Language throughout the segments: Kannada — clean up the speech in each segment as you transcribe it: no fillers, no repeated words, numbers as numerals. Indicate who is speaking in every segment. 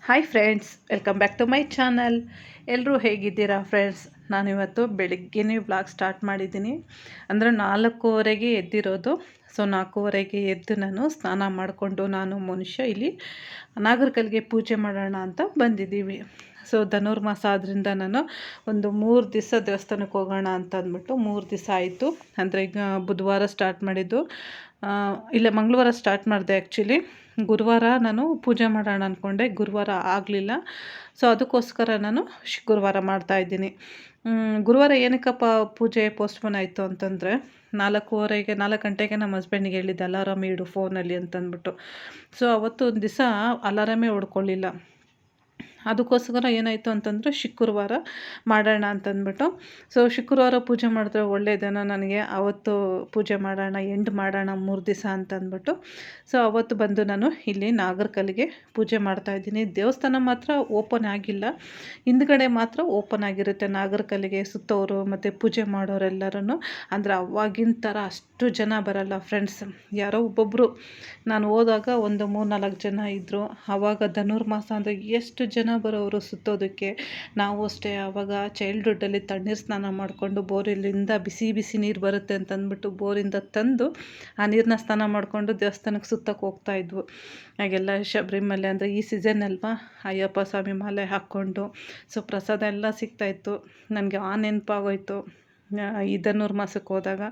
Speaker 1: Hi friends, welcome back to my channel. ಎಲ್ಲರೂ ಹೇಗಿದ್ದೀರಾ ಫ್ರೆಂಡ್ಸ್? ನಾನಿವತ್ತು ಬೆಳಿಗ್ಗೆನೇ ವ್ಲಾಗ್ ಸ್ಟಾರ್ಟ್ ಮಾಡಿದ್ದೀನಿ. ಅಂದರೆ 4:15ಗೆ ಎದ್ದಿರೋದು. ಸೊ 4:15ಗೆ ಎದ್ದು ನಾನು ಸ್ನಾನ ಮಾಡಿಕೊಂಡು ನಾನು ಮನುಷ್ಯ ಇಲ್ಲಿ ನಾಗರಕಲ್ಲಿಗೆ ಪೂಜೆ ಮಾಡೋಣ ಅಂತ ಬಂದಿದ್ದೀವಿ. ಸೊ ಧನುರ್ಮಾಸ ಆದ್ದರಿಂದ ನಾನು ಒಂದು 3 ದಿವಸ ದೇವಸ್ಥಾನಕ್ಕೆ ಹೋಗೋಣ ಅಂತ ಅಂದ್ಬಿಟ್ಟು 3 ದಿವಸ ಆಯಿತು. ಅಂದರೆ ಈಗ ಬುಧವಾರ ಸ್ಟಾರ್ಟ್ ಮಾಡಿದ್ದು, ಇಲ್ಲ ಮಂಗಳವಾರ ಸ್ಟಾರ್ಟ್ ಮಾಡಿದೆ ಆ್ಯಕ್ಚುಲಿ. ಗುರುವಾರ ನಾನು ಪೂಜೆ ಮಾಡೋಣ ಅಂದ್ಕೊಂಡೆ, ಗುರುವಾರ ಆಗಲಿಲ್ಲ. ಸೊ ಅದಕ್ಕೋಸ್ಕರ ನಾನು ಗುರುವಾರ ಮಾಡ್ತಾಯಿದ್ದೀನಿ. ಗುರುವಾರ ಏನಕ್ಕಪ್ಪ ಪೂಜೆ ಪೋಸ್ಟ್ಪೋನ್ ಆಯಿತು ಅಂತಂದರೆ, 4 ಗಂಟೆಗೆ ನಮ್ಮ ಹಸ್ಬೆಂಡಿಗೆ ಹೇಳಿದ್ದೆ ಅಲಾರಾಮ್ ಇಡು ಫೋನಲ್ಲಿ ಅಂತಂದ್ಬಿಟ್ಟು. ಸೊ ಅವತ್ತು ಒಂದು ದಿವಸ ಅಲಾರಾಮೇ ಹೊಡ್ಕೊಳ್ಳಿಲ್ಲ. ಅದಕ್ಕೋಸ್ಕರ ಏನಾಯಿತು ಅಂತಂದರೆ ಶುಕ್ರವಾರ ಮಾಡೋಣ ಅಂತಂದ್ಬಿಟ್ಟು. ಸೊ ಶುಕ್ರವಾರ ಪೂಜೆ ಮಾಡಿದ್ರೆ ಒಳ್ಳೆಯದೇನೋ, ನನಗೆ ಅವತ್ತು ಪೂಜೆ ಮಾಡೋಣ, ಎಂಡ್ ಮಾಡೋಣ 3 ದಿವಸ ಅಂತಂದ್ಬಿಟ್ಟು. ಸೊ ಅವತ್ತು ಬಂದು ನಾನು ಇಲ್ಲಿ ನಾಗರಕಲ್ಲಿಗೆ ಪೂಜೆ ಮಾಡ್ತಾಯಿದ್ದೀನಿ. ದೇವಸ್ಥಾನ ಮಾತ್ರ ಓಪನ್ ಆಗಿಲ್ಲ, ಹಿಂದ್ಗಡೆ ಮಾತ್ರ ಓಪನ್ ಆಗಿರುತ್ತೆ. ನಾಗರಕಲ್ಲಿಗೆ ಸುತ್ತೋರು ಮತ್ತು ಪೂಜೆ ಮಾಡೋರೆಲ್ಲರೂ ಅಂದರೆ ಅವಾಗಿನ ಥರ ಅಷ್ಟು ಜನ ಬರಲ್ಲ ಫ್ರೆಂಡ್ಸ್. ಯಾರೋ ಒಬ್ಬೊಬ್ಬರು, ನಾನು ಹೋದಾಗ ಒಂದು 3-4 ಜನ ಇದ್ದರು. ಆವಾಗ ಧನುರ್ಮಾಸ ಅಂದರೆ ಎಷ್ಟು ಜನ ಬರೋರು ಸುತ್ತೋದಕ್ಕೆ. ನಾವು ಅಷ್ಟೇ ಆವಾಗ ಚೈಲ್ಡ್ಹುಡ್ಡಲ್ಲಿ ತಣ್ಣೀರು ಸ್ನಾನ ಮಾಡಿಕೊಂಡು ಬೋರಿಲಿಂದ ಬಿಸಿ ಬಿಸಿ ನೀರು ಬರುತ್ತೆ ಅಂತಂದ್ಬಿಟ್ಟು ಬೋರಿಂದ ತಂದು ಆ ನೀರನ್ನ ಸ್ನಾನ ಮಾಡಿಕೊಂಡು ದೇವಸ್ಥಾನಕ್ಕೆ ಸುತ್ತಕ್ಕೆ ಹೋಗ್ತಾಯಿದ್ವು. ಹಾಗೆಲ್ಲ ಶಬರಿಮಲೆ ಅಂದರೆ ಈ ಸೀಸನ್ ಅಲ್ವಾ, ಅಯ್ಯಪ್ಪ ಸ್ವಾಮಿ ಮಾಲೆ ಹಾಕ್ಕೊಂಡು ಸೊ ಪ್ರಸಾದ ಎಲ್ಲ ಸಿಗ್ತಾಯಿತ್ತು. ನನಗೆ ಆ ನೆನಪಾಗೋಯ್ತು ಈ ಧನುರ್ಮಾಸಕ್ಕೆ ಹೋದಾಗ.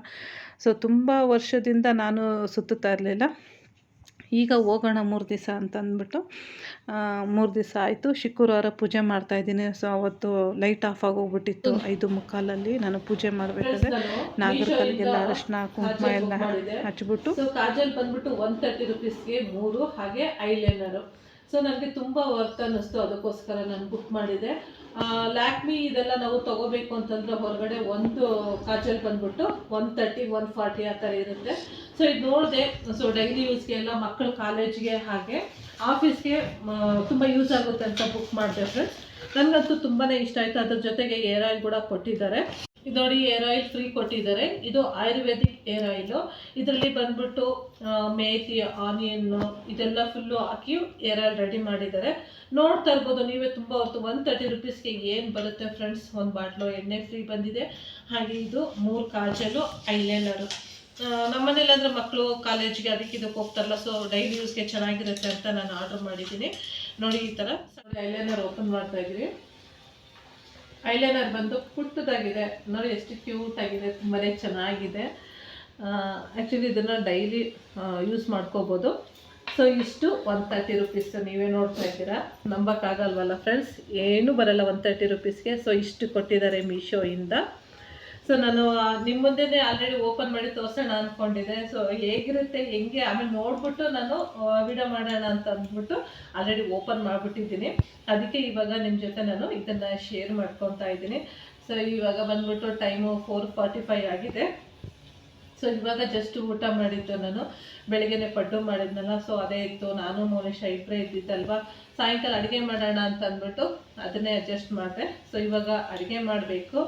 Speaker 1: ಸೊ ತುಂಬ ವರ್ಷದಿಂದ ನಾನು ಸುತ್ತುತ್ತಾ ಇರಲಿಲ್ಲ. ಈಗ ಹೋಗೋಣ 3 ದಿವಸ ಅಂತಂದ್ಬಿಟ್ಟು 3 ದಿವಸ ಆಯಿತು. ಶುಕ್ರವಾರ ಪೂಜೆ ಮಾಡ್ತಾಯಿದ್ದೀನಿ. ಸೊ ಅವತ್ತು ಲೈಟ್ ಆಫ್ ಆಗೋಗ್ಬಿಟ್ಟಿತ್ತು. 5:15 ನಾನು ಪೂಜೆ ಮಾಡಬೇಕಾದ್ರೆ ನಾಗರಕಲ್ಲಿಗೆಲ್ಲ ಅರಶಿನ ಕುಂಕುಮ ಎಲ್ಲ ಹಚ್ಬಿಟ್ಟು. ಸೊ ಕಾಜಲ್ ಬಂದ್ಬಿಟ್ಟು 130 ರೂಪೀಸ್ಗೆ 3, ಹಾಗೆ ಐಲೈನರು. ಸೊ ನನಗೆ ತುಂಬ ವರ್ತ್ ಅನ್ನಿಸ್ತು, ಅದಕ್ಕೋಸ್ಕರ ನಾನು ಬುಕ್ ಮಾಡಿದೆ. ಲ್ಯಾಕ್ಮಿ ಇದೆಲ್ಲ ನಾವು ತೊಗೋಬೇಕು ಅಂತಂದರೆ ಹೊರಗಡೆ ಒಂದು ಕಾಜಲ್ ಬಂದ್ಬಿಟ್ಟು 130, 140 ಆ ಥರ ಇರುತ್ತೆ. ಸೊ ಇದು ನೋಡಿದೆ. ಸೊ ಡೈಲಿ ಯೂಸ್ಗೆ ಎಲ್ಲ ಮಕ್ಕಳು ಕಾಲೇಜ್ಗೆ ಹಾಗೆ ಆಫೀಸ್ಗೆ ತುಂಬ ಯೂಸ್ ಆಗುತ್ತೆ ಅಂತ ಬುಕ್ ಮಾಡಿದೆ ಫ್ರೆಂಡ್ಸ್. ನನಗಂತೂ ತುಂಬಾ ಇಷ್ಟ ಆಯಿತು. ಅದ್ರ ಜೊತೆಗೆ ಏರ್ ಆಯಿಲ್ ಕೂಡ ಕೊಟ್ಟಿದ್ದಾರೆ. ಇದು ನೋಡಿ, ಏರ್ ಆಯಿಲ್ ಫ್ರೀ ಕೊಟ್ಟಿದ್ದಾರೆ. ಇದು ಆಯುರ್ವೇದಿಕ್ ಏರ್ ಆಯಿಲು. ಇದರಲ್ಲಿ ಬಂದ್ಬಿಟ್ಟು ಮೇಥಿ, ಆನಿಯನ್ನು ಇದೆಲ್ಲ ಫುಲ್ಲು ಹಾಕಿ ಏರ್ ಆಯಿಲ್ ರೆಡಿ ಮಾಡಿದ್ದಾರೆ. ನೋಡ್ತಾ ಇರ್ಬೋದು ನೀವೇ, ತುಂಬ ಹೊತ್ತು 130 ರೂಪೀಸ್ಗೆ ಏನು ಬರುತ್ತೆ ಫ್ರೆಂಡ್ಸ್. ಒಂದು ಬಾಟ್ಲು ಎಣ್ಣೆ ಫ್ರೀ ಬಂದಿದೆ. ಹಾಗೆ ಇದು 3 ಕಾಜಲು, ಐಲೈನರು. ನಮ್ಮನೇಲಿ ಅಂದರೆ ಮಕ್ಕಳು ಕಾಲೇಜ್ಗೆ ಅದಕ್ಕೆ ಇದಕ್ಕೆ ಹೋಗ್ತಾರಲ್ಲ, ಸೊ ಡೈಲಿ ಯೂಸ್ಗೆ ಚೆನ್ನಾಗಿರುತ್ತೆ ಅಂತ ನಾನು ಆರ್ಡ್ರ್ ಮಾಡಿದ್ದೀನಿ. ನೋಡಿ ಈ ಥರ ಐಲೈನರ್ ಓಪನ್ ಮಾಡ್ತಾ ಇದ್ದೀವಿ. ಐಲೈನರ್ ಬಂದು ಪುಟ್ಟದಾಗಿದೆ ನೋಡಿ, ಎಷ್ಟು ಕ್ಯೂಟ್ ಆಗಿದೆ, ತುಂಬಾ ಚೆನ್ನಾಗಿದೆ. ಆ್ಯಕ್ಚುಲಿ ಇದನ್ನು ಡೈಲಿ ಯೂಸ್ ಮಾಡ್ಕೋಬೋದು. ಸೊ ಇಷ್ಟು 130 ರೂಪೀಸ್. ನೀವೇ ನೋಡ್ತಾ ಇದ್ದೀರಾ, ನಂಬಕ್ಕಾಗಲ್ವಲ್ಲ ಫ್ರೆಂಡ್ಸ್, ಏನೂ ಬರಲ್ಲ 130 ರೂಪೀಸ್ಗೆ. ಸೊ ಇಷ್ಟು ಕೊಟ್ಟಿದ್ದಾರೆ ಮೀಶೋಯಿಂದ. ಸೊ ನಾನು ನಿಮ್ಮ ಮುಂದೆನೇ ಆಲ್ರೆಡಿ ಓಪನ್ ಮಾಡಿ ತೋರಿಸೋಣ ಅಂದ್ಕೊಂಡಿದ್ದೆ. ಸೊ ಹೇಗಿರುತ್ತೆ ಹೆಂಗೆ ಆಮೇಲೆ ನೋಡ್ಬಿಟ್ಟು ನಾನು ವಿಡಿಯೋ ಮಾಡೋಣ ಅಂತ ಅಂದ್ಬಿಟ್ಟು ಆಲ್ರೆಡಿ ಓಪನ್ ಮಾಡಿಬಿಟ್ಟಿದ್ದೀನಿ. ಅದಕ್ಕೆ ಇವಾಗ ನಿಮ್ಮ ಜೊತೆ ನಾನು ಇದನ್ನು ಶೇರ್ ಮಾಡ್ಕೊತಾ ಇದ್ದೀನಿ. ಸೊ ಇವಾಗ ಬಂದ್ಬಿಟ್ಟು ಟೈಮು 4:45 ಆಗಿದೆ. ಸೊ ಇವಾಗ ಜಸ್ಟ್ ಊಟ ಮಾಡಿದ್ದು ನಾನು. ಬೆಳಗ್ಗೆನೆ ಪಡ್ಡು ಮಾಡಿದ್ನಲ್ಲ, ಸೊ ಅದೇ ಇತ್ತು. ನಾನು ಮೋನಿಷ ಇಬ್ಬರೇ ಇದ್ದಿದ್ದಲ್ವಾ. ಸಾಯಂಕಾಲ ಅಡುಗೆ ಮಾಡೋಣ ಅಂತ ಅಂದ್ಬಿಟ್ಟು ಅದನ್ನೇ ಅಡ್ಜಸ್ಟ್ ಮಾಡಿದೆ. ಸೊ ಇವಾಗ ಅಡುಗೆ ಮಾಡಬೇಕು.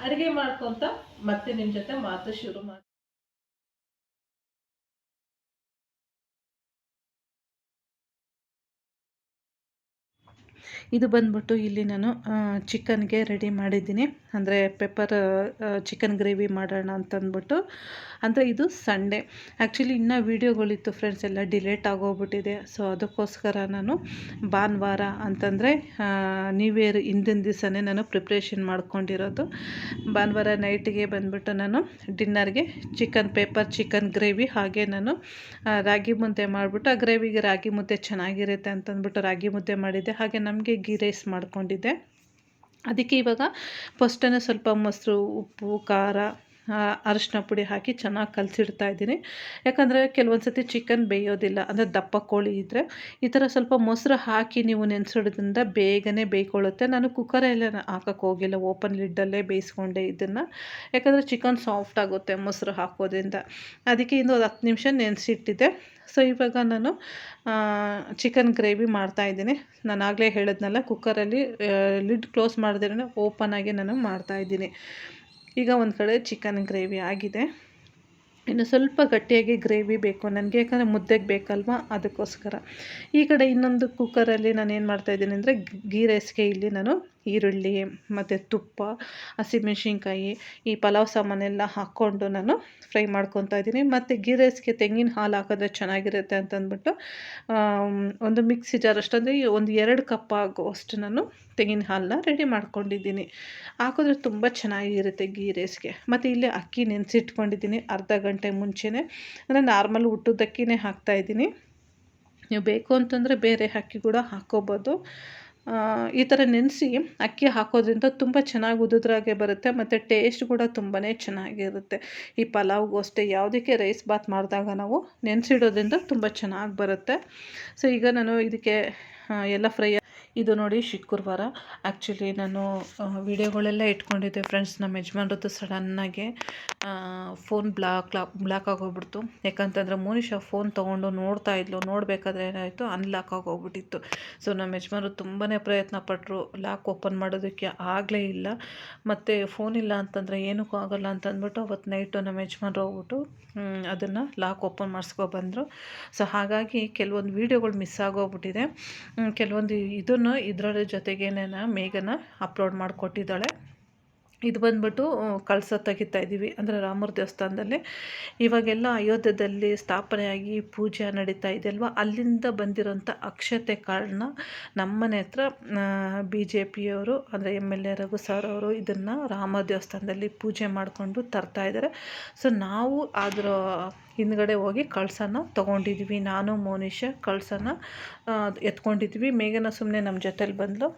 Speaker 1: ಅಡುಗೆ ಮಾಡ್ಕೊತ ಮತ್ತೆ ನಿಮ್ಮ ಜೊತೆ ಮಾತು ಶುರು ಮಾಡಿ. ಇದು ಬಂದ್ಬಿಟ್ಟು ಇಲ್ಲಿ ನಾನು ಚಿಕನ್ಗೆ ರೆಡಿ ಮಾಡಿದ್ದೀನಿ. ಅಂದರೆ ಪೆಪ್ಪರ್ ಚಿಕನ್ ಗ್ರೇವಿ ಮಾಡೋಣ ಅಂತಂದ್ಬಿಟ್ಟು. ಅಂದರೆ ಇದು ಸಂಡೇ. ಆ್ಯಕ್ಚುಲಿ ಇನ್ನೂ ವೀಡಿಯೋಗಳಿತ್ತು ಫ್ರೆಂಡ್ಸ್, ಎಲ್ಲ ಡಿಲೇಟ್ ಆಗೋಗ್ಬಿಟ್ಟಿದೆ. ಸೊ ಅದಕ್ಕೋಸ್ಕರ ನಾನು ಭಾನುವಾರ ಅಂತಂದರೆ ನ್ಯೂ ಇಯರ್ ಹಿಂದಿನ ದಿವಸನೇ ನಾನು ಪ್ರಿಪ್ರೇಷನ್ ಮಾಡ್ಕೊಂಡಿರೋದು. ಭಾನುವಾರ ನೈಟಿಗೆ ಬಂದ್ಬಿಟ್ಟು ನಾನು ಡಿನ್ನರ್ಗೆ ಪೆಪ್ಪರ್ ಚಿಕನ್ ಗ್ರೇವಿ, ಹಾಗೆ ನಾನು ರಾಗಿ ಮುದ್ದೆ ಮಾಡಿಬಿಟ್ಟು, ಆ ಗ್ರೇವಿಗೆ ರಾಗಿ ಮುದ್ದೆ ಚೆನ್ನಾಗಿರುತ್ತೆ ಅಂತಂದ್ಬಿಟ್ಟು ರಾಗಿ ಮುದ್ದೆ ಮಾಡಿದ್ದೆ. ಹಾಗೆ ನಮಗೆ ಗೀ ರೈಸ್ ಮಾಡ್ಕೊಂಡಿದ್ದೆ. ಅದಕ್ಕೆ ಇವಾಗ ಫಸ್ಟೇ ಸ್ವಲ್ಪ ಮೊಸರು, ಉಪ್ಪು, ಖಾರ, ಅರಿಶಿನ ಪುಡಿ ಹಾಕಿ ಚೆನ್ನಾಗಿ ಕಲಸಿಡ್ತಾ ಇದ್ದೀನಿ. ಯಾಕಂದರೆ ಕೆಲವೊಂದು ಸತಿ ಚಿಕನ್ ಬೇಯೋದಿಲ್ಲ, ಅಂದರೆ ದಪ್ಪ ಕೋಳಿ ಇದ್ದರೆ ಈ ಥರ ಸ್ವಲ್ಪ ಮೊಸರು ಹಾಕಿ ನೀವು ನೆನೆಸಿಡೋದ್ರಿಂದ ಬೇಗನೆ ಬೇಯ್ಕೊಳ್ಳುತ್ತೆ. ನಾನು ಕುಕ್ಕರೆಲ್ಲ ಹಾಕೋಕ್ಕೆ ಹೋಗಿಲ್ಲ, ಓಪನ್ ಲಿಡ್ಡಲ್ಲೇ ಬೇಯಿಸ್ಕೊಂಡೆ ಇದನ್ನು. ಯಾಕಂದರೆ ಚಿಕನ್ ಸಾಫ್ಟ್ ಆಗುತ್ತೆ ಮೊಸರು ಹಾಕೋದ್ರಿಂದ. ಅದಕ್ಕೆ ಇನ್ನೂ 10 ನಿಮಿಷ ನೆನೆಸಿಟ್ಟಿದ್ದೆ. ಸೊ ಇವಾಗ ನಾನು ಚಿಕನ್ ಗ್ರೇವಿ ಮಾಡ್ತಾಯಿದ್ದೀನಿ. ನಾನು ಆಗಲೇ ಹೇಳಿದ್ನಲ್ಲ, ಕುಕ್ಕರಲ್ಲಿ ಲಿಡ್ ಕ್ಲೋಸ್ ಮಾಡಿದ್ರೆ ಓಪನ್ ಆಗಿ ನಾನು ಮಾಡ್ತಾಯಿದ್ದೀನಿ. ಈಗ ಒಂದು ಕಡೆ ಚಿಕನ್ ಗ್ರೇವಿ ಆಗಿದೆ. ಇನ್ನು ಸ್ವಲ್ಪ ಗಟ್ಟಿಯಾಗಿ ಗ್ರೇವಿ ಬೇಕು ನನಗೆ, ಯಾಕಂದರೆ ಮುದ್ದೆಗೆ ಬೇಕಲ್ವ, ಅದಕ್ಕೋಸ್ಕರ. ಈ ಕಡೆ ಇನ್ನೊಂದು ಕುಕ್ಕರಲ್ಲಿ ನಾನು ಏನು ಮಾಡ್ತಾಯಿದ್ದೀನಿ ಅಂದರೆ, ಗೀ ರೈಸ್ಗೆ ಇಲ್ಲಿ ನಾನು ಈರುಳ್ಳಿ ಮತ್ತು ತುಪ್ಪ, ಹಸಿಮೆಣ್ಸಿನ್ಕಾಯಿ, ಈ ಪಲಾವ್ ಸಾಮಾನೆಲ್ಲ ಹಾಕ್ಕೊಂಡು ನಾನು ಫ್ರೈ ಮಾಡ್ಕೊತಾ ಇದ್ದೀನಿ. ಮತ್ತು ಗೀ ರೈಸ್ಗೆ ತೆಂಗಿನ ಹಾಲು ಹಾಕಿದ್ರೆ ಚೆನ್ನಾಗಿರುತ್ತೆ ಅಂತಂದ್ಬಿಟ್ಟು ಒಂದು ಮಿಕ್ಸಿ ಜಾರ್ ಅಷ್ಟಂದರೆ ಒಂದು 2 ಕಪ್ ಆಗುವಷ್ಟು ನಾನು ತೆಂಗಿನ ಹಾಲನ್ನ ರೆಡಿ ಮಾಡ್ಕೊಂಡಿದ್ದೀನಿ. ಹಾಕಿದ್ರೆ ತುಂಬ ಚೆನ್ನಾಗಿರುತ್ತೆ ಗೀ ರೈಸ್ಗೆ. ಮತ್ತು ಇಲ್ಲಿ ಅಕ್ಕಿ ನೆನೆಸಿಟ್ಕೊಂಡಿದ್ದೀನಿ ಅರ್ಧ ಗಂಟೆ ಮುಂಚೆನೇ, ಅಂದರೆ ನಾರ್ಮಲ್ ಊಟದ ಅಕ್ಕಿನೇ ಹಾಕ್ತಾಯಿದ್ದೀನಿ. ನೀವು ಬೇಕು ಅಂತಂದರೆ ಬೇರೆ ಅಕ್ಕಿ ಕೂಡ ಹಾಕ್ಕೋಬೋದು. ಈ ಥರ ನೆನೆಸಿ ಅಕ್ಕಿ ಹಾಕೋದ್ರಿಂದ ತುಂಬ ಚೆನ್ನಾಗಿ ಉದುದ್ರಾಗೆ ಬರುತ್ತೆ, ಮತ್ತು ಟೇಸ್ಟ್ ಕೂಡ ತುಂಬಾ ಚೆನ್ನಾಗಿರುತ್ತೆ. ಈ ಪಲಾವ್ಗೂ ಅಷ್ಟೇ, ಯಾವುದಕ್ಕೆ ರೈಸ್ ಬಾತ್ ಮಾಡಿದಾಗ ನಾವು ನೆನೆಸಿಡೋದ್ರಿಂದ ತುಂಬ ಚೆನ್ನಾಗಿ ಬರುತ್ತೆ. ಸೊ ಈಗ ನಾನು ಇದಕ್ಕೆ ಎಲ್ಲ ಫ್ರೈ. ಇದು ನೋಡಿ ಶುಕ್ರವಾರ. ಆ್ಯಕ್ಚುಲಿ ನಾನು ವೀಡಿಯೋಗಳೆಲ್ಲ ಇಟ್ಕೊಂಡಿದ್ದೆ ಫ್ರೆಂಡ್ಸ್. ನಮ್ಮ ಯಜಮಾನ್ರದ್ದು ಸಡನ್ನಾಗೆ ಫೋನ್ ಬ್ಲಾಕ್ ಆಗೋಗ್ಬಿಡ್ತು. ಯಾಕಂತಂದರೆ ಮೋನಿಶಾ ಫೋನ್ ತೊಗೊಂಡು ನೋಡ್ತಾ ಇದ್ಲು. ನೋಡಬೇಕಾದ್ರೆ ಏನಾಯಿತು, ಅನ್ಲಾಕ್ ಆಗೋಗ್ಬಿಟ್ಟಿತ್ತು. ಸೊ ನಮ್ಮ ಯಜಮಾನ್ರು ತುಂಬಾ ಪ್ರಯತ್ನ ಪಟ್ಟರು, ಲಾಕ್ ಓಪನ್ ಮಾಡೋದಕ್ಕೆ ಆಗಲೇ ಇಲ್ಲ. ಮತ್ತು ಫೋನ್ ಇಲ್ಲ ಅಂತಂದರೆ ಏನಕ್ಕೂ ಆಗೋಲ್ಲ ಅಂತಂದ್ಬಿಟ್ಟು ಅವತ್ತು ನೈಟು ನಮ್ಮ ಯಜಮಾನ್ರು ಹೋಗ್ಬಿಟ್ಟು ಅದನ್ನು ಲಾಕ್ ಓಪನ್ ಮಾಡಿಸ್ಕೊಬಂದರು. ಸೊ ಹಾಗಾಗಿ ಕೆಲವೊಂದು ವೀಡಿಯೋಗಳು ಮಿಸ್ ಆಗೋಗ್ಬಿಟ್ಟಿದೆ. ಕೆಲವೊಂದು ಇದರ ಜೊತೆಗೇನೆ ಮೇಘನ ಅಪ್ಲೋಡ್ ಮಾಡಿಕೊಟ್ಟಿದ್ದಾಳೆ. ಇದು ಬಂದ್ಬಿಟ್ಟು ಕಳಸ ತೆಗಿತಾ ಇದ್ದೀವಿ, ಅಂದರೆ ರಾಮರ ದೇವಸ್ಥಾನದಲ್ಲಿ. ಇವಾಗೆಲ್ಲ ಅಯೋಧ್ಯದಲ್ಲಿ ಸ್ಥಾಪನೆಯಾಗಿ ಪೂಜೆ ನಡೀತಾ ಇದೆ ಅಲ್ವ, ಅಲ್ಲಿಂದ ಬಂದಿರೋಂಥ ಅಕ್ಷತೆ ಕಾಳನ್ನ ನಮ್ಮನೆ ಹತ್ರ BJPಯವರು, ಅಂದರೆ MLA ರಘು ಸರ್ ಅವರು ಇದನ್ನು ರಾಮ ದೇವಸ್ಥಾನದಲ್ಲಿ ಪೂಜೆ ಮಾಡಿಕೊಂಡು ತರ್ತಾಯಿದ್ದಾರೆ. ಸೊ ನಾವು ಅದರ ಹಿಂದ್ಗಡೆ ಹೋಗಿ ಕಳಸನ ತೊಗೊಂಡಿದ್ವಿ. ನಾನು ಮೋನಿಶಾ ಕಳಸನ ಎತ್ಕೊಂಡಿದ್ವಿ. ಮೇಘನ ಸುಮ್ಮನೆ ನಮ್ಮ ಜೊತೆಲಿ ಬಂದಳು.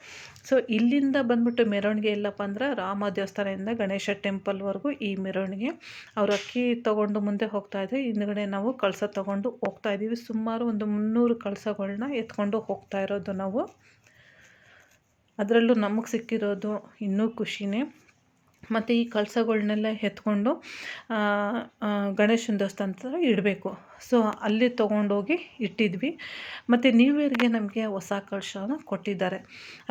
Speaker 1: ಸೊ ಇಲ್ಲಿಂದ ಬಂದ್ಬಿಟ್ಟು ಮೆರವಣಿಗೆ ಎಲ್ಲಪ್ಪ ಅಂದ್ರೆ ರಾಮ ದೇವಸ್ಥಾನದಿಂದ ಗಣೇಶ ಟೆಂಪಲ್ವರೆಗೂ ಈ ಮೆರವಣಿಗೆ. ಅವ್ರು ಅಕ್ಕಿ ತೊಗೊಂಡು ಮುಂದೆ ಹೋಗ್ತಾಯಿದ್ರು, ಹಿಂದ್ಗಡೆ ನಾವು ಕಳಸ ತೊಗೊಂಡು ಹೋಗ್ತಾಯಿದ್ದೀವಿ. ಸುಮಾರು ಒಂದು 300 ಕಳಸಗಳನ್ನ ಎತ್ಕೊಂಡು ಹೋಗ್ತಾ ಇರೋದು ನಾವು. ಅದರಲ್ಲೂ ನಮಗೆ ಸಿಕ್ಕಿರೋದು ಇನ್ನೂ ಖುಷಿನೇ. ಮತ್ತು ಈ ಕಳಸಗಳನ್ನೆಲ್ಲ ಎತ್ಕೊಂಡು ಗಣೇಶನ ದೇವಸ್ಥಾನ ಹತ್ರ ಇಡಬೇಕು. ಸೊ ಅಲ್ಲಿ ತೊಗೊಂಡೋಗಿ ಇಟ್ಟಿದ್ವಿ. ಮತ್ತು ನ್ಯೂ ಇಯರ್ಗೆ ನಮಗೆ ಹೊಸ ಕಳಶನ ಕೊಟ್ಟಿದ್ದಾರೆ.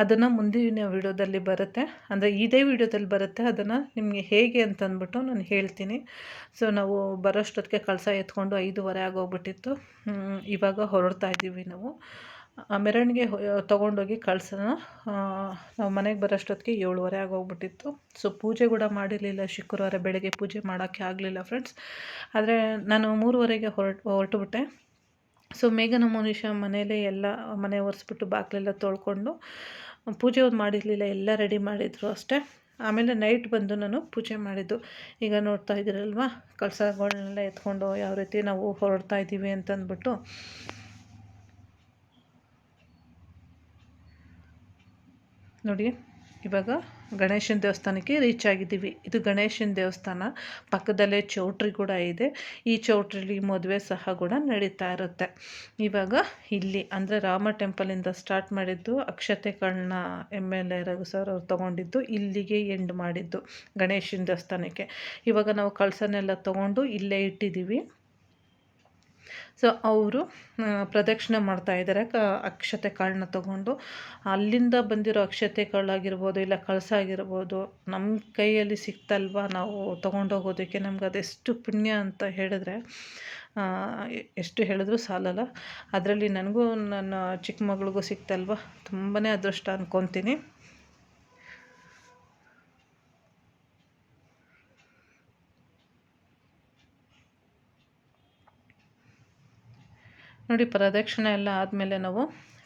Speaker 1: ಅದನ್ನು ಮುಂದಿನ ವಿಡಿಯೋದಲ್ಲಿ ಬರುತ್ತೆ, ಅಂದರೆ ಇದೇ ವಿಡಿಯೋದಲ್ಲಿ ಬರುತ್ತೆ. ಅದನ್ನು ನಿಮಗೆ ಹೇಗೆ ಅಂತಂದ್ಬಿಟ್ಟು ನಾನು ಹೇಳ್ತೀನಿ. ಸೊ ನಾವು ಬರೋಷ್ಟೊತ್ತಿಗೆ ಕಳಸ ಎತ್ಕೊಂಡು 5:30 ಆಗೋಗ್ಬಿಟ್ಟಿತ್ತು. ಇವಾಗ ಹೊರಡ್ತಾ ಇದ್ದೀವಿ ನಾವು. ಮೆರವಣಿಗೆ ತೊಗೊಂಡೋಗಿ ಕಳಸನ ನಾವು ಮನೆಗೆ ಬರೋಷ್ಟೊತ್ತಿಗೆ 7:30 ಆಗೋಗ್ಬಿಟ್ಟಿತ್ತು. ಸೊ ಪೂಜೆ ಕೂಡ ಮಾಡಿರಲಿಲ್ಲ. ಶುಕ್ರವಾರ ಬೆಳಗ್ಗೆ ಪೂಜೆ ಮಾಡೋಕ್ಕೆ ಆಗಲಿಲ್ಲ ಫ್ರೆಂಡ್ಸ್. ಆದರೆ ನಾನು 3:30ಗೆ ಹೊರಟುಬಿಟ್ಟೆ. ಸೊ ಮೇಘನ ಮೋನಿಶಾ ಮನೇಲೇ ಎಲ್ಲ ಮನೆ ಒರೆಸ್ಬಿಟ್ಟು ಬಾಗಿಲೆಲ್ಲ ತೊಳ್ಕೊಂಡು, ಪೂಜೆ ಮಾಡಿರಲಿಲ್ಲ, ಎಲ್ಲ ರೆಡಿ ಮಾಡಿದರು ಅಷ್ಟೇ. ಆಮೇಲೆ ನೈಟ್ ಬಂದು ನಾನು ಪೂಜೆ ಮಾಡಿದ್ದು. ಈಗ ನೋಡ್ತಾ ಇದ್ದೀರಲ್ವ, ಕಳಸಗಳನ್ನೆಲ್ಲ ಎತ್ಕೊಂಡು ಯಾವ ರೀತಿ ನಾವು ಹೊರಡ್ತಾ ಇದ್ದೀವಿ ಅಂತಂದ್ಬಿಟ್ಟು. ನೋಡಿ, ಇವಾಗ ಗಣೇಶನ ದೇವಸ್ಥಾನಕ್ಕೆ ರೀಚ್ ಆಗಿದ್ದೀವಿ. ಇದು ಗಣೇಶನ ದೇವಸ್ಥಾನ, ಪಕ್ಕದಲ್ಲೇ ಚೌಟ್ರಿ ಕೂಡ ಇದೆ. ಈ ಚೌಟ್ರಿಲಿ ಮದುವೆ ಸಹ ಕೂಡ ನಡೀತಾ ಇರುತ್ತೆ. ಇವಾಗ ಇಲ್ಲಿ ಅಂದರೆ ರಾಮ ಟೆಂಪಲಿಂದ ಸ್ಟಾರ್ಟ್ ಮಾಡಿದ್ದು, ಅಕ್ಷತೆಗಳನ್ನ MLA ರಘು ಸರ್ ಅವ್ರು ತೊಗೊಂಡಿದ್ದು, ಇಲ್ಲಿಗೆ ಎಂಡ್ ಮಾಡಿದ್ದು ಗಣೇಶನ ದೇವಸ್ಥಾನಕ್ಕೆ. ಇವಾಗ ನಾವು ಕಳಸನೆಲ್ಲ ತೊಗೊಂಡು ಇಲ್ಲೇ ಇಟ್ಟಿದ್ದೀವಿ. ಸೊ ಅವರು ಪ್ರದಕ್ಷಿಣೆ ಮಾಡ್ತಾಯಿದ್ದಾರೆ ಅಕ್ಷತೆ ಕಾಳನ್ನ ತೊಗೊಂಡು. ಅಲ್ಲಿಂದ ಬಂದಿರೋ ಅಕ್ಷತೆ ಕಾಳಾಗಿರ್ಬೋದು, ಇಲ್ಲ ಕಳಸ ಆಗಿರ್ಬೋದು, ನಮ್ಮ ಕೈಯಲ್ಲಿ ಸಿಕ್ತಲ್ವ, ನಾವು ತೊಗೊಂಡೋಗೋದಕ್ಕೆ ನಮ್ಗೆ ಅದೆಷ್ಟು ಪುಣ್ಯ ಅಂತ ಹೇಳಿದ್ರೆ ಎಷ್ಟು ಹೇಳಿದ್ರೂ ಸಾಲಲ್ಲ. ಅದರಲ್ಲಿ ನನಗೂ ನನ್ನ ಚಿಕ್ಕ ಮಗಳಿಗೂ ಸಿಕ್ತಲ್ವ, ತುಂಬಾ ಅದೃಷ್ಟ ಅಂದ್ಕೊತೀನಿ. ನೋಡಿ, ಪ್ರದಕ್ಷಿಣೆ ಎಲ್ಲ ಆದಮೇಲೆ ನಾವು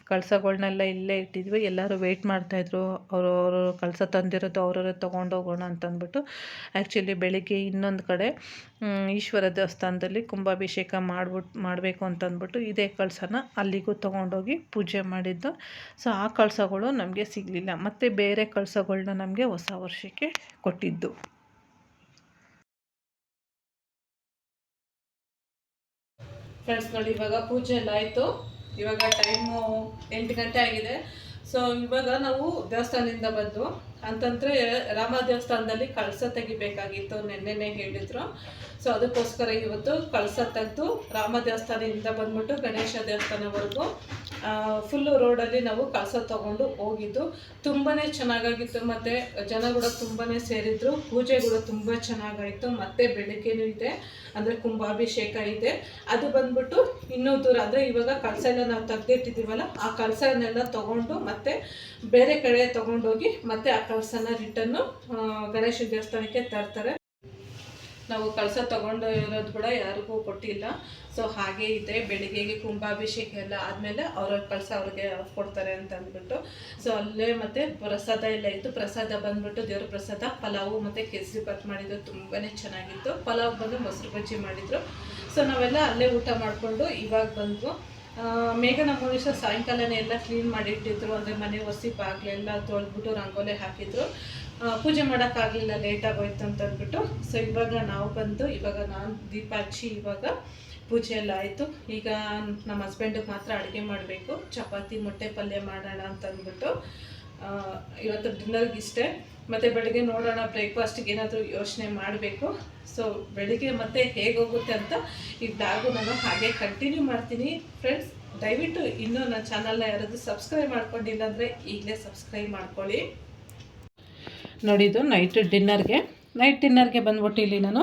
Speaker 1: ಕಳಸಗಳನ್ನೆಲ್ಲ ಇಲ್ಲೇ ಇಟ್ಟಿದ್ವಿ. ಎಲ್ಲರೂ ವೆಯ್ಟ್ ಮಾಡ್ತಾಯಿದ್ರು, ಅವರು ಕಳಸ ತಂದಿರೋದು ಅವರವರೇ ತೊಗೊಂಡೋಗೋಣ ಅಂತಂದ್ಬಿಟ್ಟು. ಆ್ಯಕ್ಚುಲಿ ಬೆಳಿಗ್ಗೆ ಇನ್ನೊಂದು ಕಡೆ ಈಶ್ವರ ದೇವಸ್ಥಾನದಲ್ಲಿ ಕುಂಭಾಭಿಷೇಕ ಮಾಡಬೇಕು ಅಂತಂದ್ಬಿಟ್ಟು ಇದೇ ಕಳಸನ ಅಲ್ಲಿಗೂ ತೊಗೊಂಡೋಗಿ ಪೂಜೆ ಮಾಡಿದ್ದು. ಸೊ ಆ ಕಳಸಗಳು ನಮಗೆ ಸಿಗಲಿಲ್ಲ. ಮತ್ತು ಬೇರೆ ಕಳಸಗಳನ್ನ ನಮಗೆ ಹೊಸ ವರ್ಷಕ್ಕೆ ಕೊಟ್ಟಿದ್ದು. ಫ್ರೆಂಡ್ಸ್ ನೋಡಿ, ಇವಾಗ ಪೂಜೆ ಎಲ್ಲ ಆಯಿತು. ಇವಾಗ ಟೈಮು 8 ಗಂಟೆ ಆಗಿದೆ. ಸೊ ಇವಾಗ ನಾವು ದೇವಸ್ಥಾನದಿಂದ ಬಂದು ಅಂತಂದರೆ ರಾಮ ದೇವಸ್ಥಾನದಲ್ಲಿ ಕಳಸ ತೆಗಿಬೇಕಾಗಿತ್ತು, ನೆನ್ನೆನೇ ಹೇಳಿದರು. ಸೊ ಅದಕ್ಕೋಸ್ಕರ ಇವತ್ತು ಕಳಸ ತೆಗೆದು ರಾಮ ದೇವಸ್ಥಾನದಿಂದ ಬಂದ್ಬಿಟ್ಟು ಗಣೇಶ ದೇವಸ್ಥಾನವರೆಗೂ ಫುಲ್ಲು ರೋಡಲ್ಲಿ ನಾವು ಕಳಸ ತೊಗೊಂಡು ಹೋಗಿದ್ದು ತುಂಬಾ ಚೆನ್ನಾಗಾಗಿತ್ತು. ಮತ್ತು ಜನ ಕೂಡ ತುಂಬಾ ಸೇರಿದ್ರು. ಪೂಜೆ ಕೂಡ ತುಂಬ ಚೆನ್ನಾಗಾಯಿತು. ಮತ್ತು ಬೆಳಗ್ಗೆನೂ ಇದೆ, ಅಂದರೆ ಕುಂಭಾಭಿಷೇಕ ಇದೆ. ಅದು ಬಂದ್ಬಿಟ್ಟು ಇನ್ನೂ ದೂರ, ಅಂದರೆ ಇವಾಗ ಕಳಸ ಎಲ್ಲ ನಾವು ತೆಗೆದಿಟ್ಟಿದ್ದೀವಲ್ಲ, ಆ ಕಳಸನೆಲ್ಲ ತೊಗೊಂಡು ಮತ್ತೆ ಬೇರೆ ಕಡೆ ತೊಗೊಂಡೋಗಿ ಮತ್ತೆ ಆ ಕಳಸನ ರಿಟರ್ನು ಗಣೇಶ ದೇವಸ್ಥಾನಕ್ಕೆ ತರ್ತಾರೆ. ನಾವು ಕಳಸ ತೊಗೊಂಡು ಇರೋದು ಕೂಡ ಯಾರಿಗೂ ಕೊಟ್ಟಿಲ್ಲ. ಸೊ ಹಾಗೇ ಇದೆ. ಬೆಳಿಗ್ಗೆಗೆ ಕುಂಭಾಭಿಷೇಕ ಎಲ್ಲ ಆದಮೇಲೆ ಅವ್ರ ಕಳಸ ಅವ್ರಿಗೆ ಕೊಡ್ತಾರೆ ಅಂತ ಅಂದ್ಬಿಟ್ಟು, ಸೊ ಅಲ್ಲೇ ಮತ್ತು ಪ್ರಸಾದ ಎಲ್ಲ ಇತ್ತು. ಪ್ರಸಾದ ಬಂದ್ಬಿಟ್ಟು ದೇವ್ರ ಪ್ರಸಾದ ಪಲಾವು ಮತ್ತು ಕೇಸರಿ ಬಾತ್ ಮಾಡಿದ್ರು, ತುಂಬಾ ಚೆನ್ನಾಗಿತ್ತು. ಪಲಾವ್ ಬಂದು ಮೊಸರು ಬಜ್ಜಿ ಮಾಡಿದರು. ಸೊ ನಾವೆಲ್ಲ ಅಲ್ಲೇ ಊಟ ಮಾಡಿಕೊಂಡು ಇವಾಗ ಬಂದು ಮೇಘನ ಮುನಿಷ ಸಾಯಂಕಾಲನೇ ಎಲ್ಲ ಕ್ಲೀನ್ ಮಾಡಿಟ್ಟಿದ್ರು. ಅಂದರೆ ಮನೆ ಒಸಿ ಬಾಗಿಲೆಲ್ಲ ತೊಳೆದ್ಬಿಟ್ಟು ರಂಗೋಲಿ ಹಾಕಿದ್ರು. ಪೂಜೆ ಮಾಡೋಕ್ಕಾಗಲಿಲ್ಲ, ಲೇಟಾಗೋಯ್ತು ಅಂತ ಅಂದ್ಬಿಟ್ಟು. ಸೊ ಇವಾಗ ನಾವು ಬಂದು ಇವಾಗ ನಾನು ದೀಪ ಹಚ್ಚಿ ಇವಾಗ ಪೂಜೆ ಎಲ್ಲ ಆಯಿತು. ಈಗ ನಮ್ಮ ಹಸ್ಬೆಂಡಿಗೆ ಮಾತ್ರ ಅಡುಗೆ ಮಾಡಬೇಕು. ಚಪಾತಿ ಮೊಟ್ಟೆ ಪಲ್ಯ ಮಾಡೋಣ ಅಂತ ಅಂದ್ಬಿಟ್ಟು ಇವತ್ತು ಡಿನ್ನರ್ಗೆ ಇಷ್ಟೇ. ಮತ್ತು ಬೆಳಗ್ಗೆ ನೋಡೋಣ ಬ್ರೇಕ್ಫಾಸ್ಟಿಗೆ ಏನಾದರೂ ಯೋಚನೆ ಮಾಡಬೇಕು. ಸೊ ಬೆಳಿಗ್ಗೆ ಮತ್ತೆ ಹೇಗೆ ಹೋಗುತ್ತೆ ಅಂತ ಈ ಬ್ಲಾಗು ನಾನು ಹಾಗೆ ಕಂಟಿನ್ಯೂ ಮಾಡ್ತೀನಿ. ಫ್ರೆಂಡ್ಸ್, ದಯವಿಟ್ಟು ಇನ್ನೂ ನನ್ನ ಚಾನಲ್ನ ಯಾರಾದರೂ ಸಬ್ಸ್ಕ್ರೈಬ್ ಮಾಡ್ಕೊಂಡಿಲ್ಲ ಅಂದರೆ ಈಗಲೇ ಸಬ್ಸ್ಕ್ರೈಬ್ ಮಾಡ್ಕೊಳ್ಳಿ. ನೋಡಿದ್ದು ನೈಟ್ ಡಿನ್ನರ್ಗೆ ಬಂದ್ಬಿಟ್ಟು ಇಲ್ಲಿ ನಾನು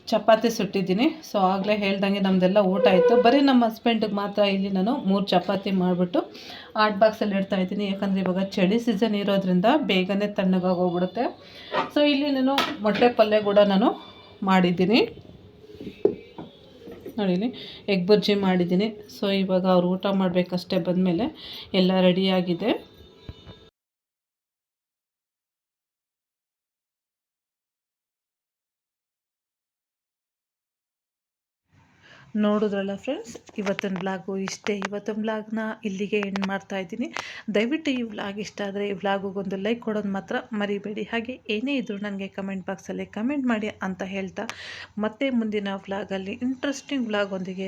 Speaker 1: ಚಪಾತಿ ಸುಟ್ಟಿದ್ದೀನಿ. ಸೊ ಆಗಲೇ ಹೇಳ್ದಂಗೆ ನಮ್ಮದೆಲ್ಲ ಊಟ ಆಯಿತು. ಬರೀ ನಮ್ಮ ಹಸ್ಬೆಂಡಿಗೆ ಮಾತ್ರ ಇಲ್ಲಿ ನಾನು 3 ಚಪಾತಿ ಮಾಡಿಬಿಟ್ಟು ಆಟ್ ಬಾಕ್ಸಲ್ಲಿ ಇಡ್ತಾಯಿದ್ದೀನಿ. ಯಾಕಂದರೆ ಇವಾಗ ಚಳಿ ಸೀಸನ್ ಇರೋದ್ರಿಂದ ಬೇಗನೆ ತಣ್ಣಗಾಗಿ ಹೋಗ್ಬಿಡುತ್ತೆ. ಸೊ ಇಲ್ಲಿ ನಾನು ಮೊಟ್ಟೆ ಪಲ್ಯ ಕೂಡ ನಾನು ಮಾಡಿದ್ದೀನಿ. ನೋಡಿ, ಎಗ್ ಬುರ್ಜಿ ಮಾಡಿದ್ದೀನಿ. ಸೊ ಇವಾಗ ಅವ್ರು ಊಟ ಮಾಡಬೇಕಷ್ಟೇ. ಬಂದಮೇಲೆ ಎಲ್ಲ ರೆಡಿಯಾಗಿದೆ. ನೋಡಿದ್ರಲ್ಲ ಫ್ರೆಂಡ್ಸ್, ಇವತ್ತಿನ ಬ್ಲಾಗು ಇಷ್ಟೇ. ಇವತ್ತಿನ ಬ್ಲಾಗ್ನ ಇಲ್ಲಿಗೆ ಎಂಡ್ ಮಾಡ್ತಾಯಿದ್ದೀನಿ. ದಯವಿಟ್ಟು ಈ ವ್ಲಾಗ್ ಇಷ್ಟ ಆದರೆ ಈ ವ್ಲಾಗಿಗೊಂದು ಲೈಕ್ ಕೊಡೋದು ಮಾತ್ರ ಮರಿಬೇಡಿ. ಹಾಗೆ ಏನೇ ಇದ್ದರೂ ನನಗೆ ಕಮೆಂಟ್ ಬಾಕ್ಸಲ್ಲಿ ಕಮೆಂಟ್ ಮಾಡಿ ಅಂತ ಹೇಳ್ತಾ, ಮತ್ತೆ ಮುಂದಿನ ವ್ಲಾಗಲ್ಲಿ ಇಂಟ್ರೆಸ್ಟಿಂಗ್ ವ್ಲಾಗ್ ಒಂದಿಗೆ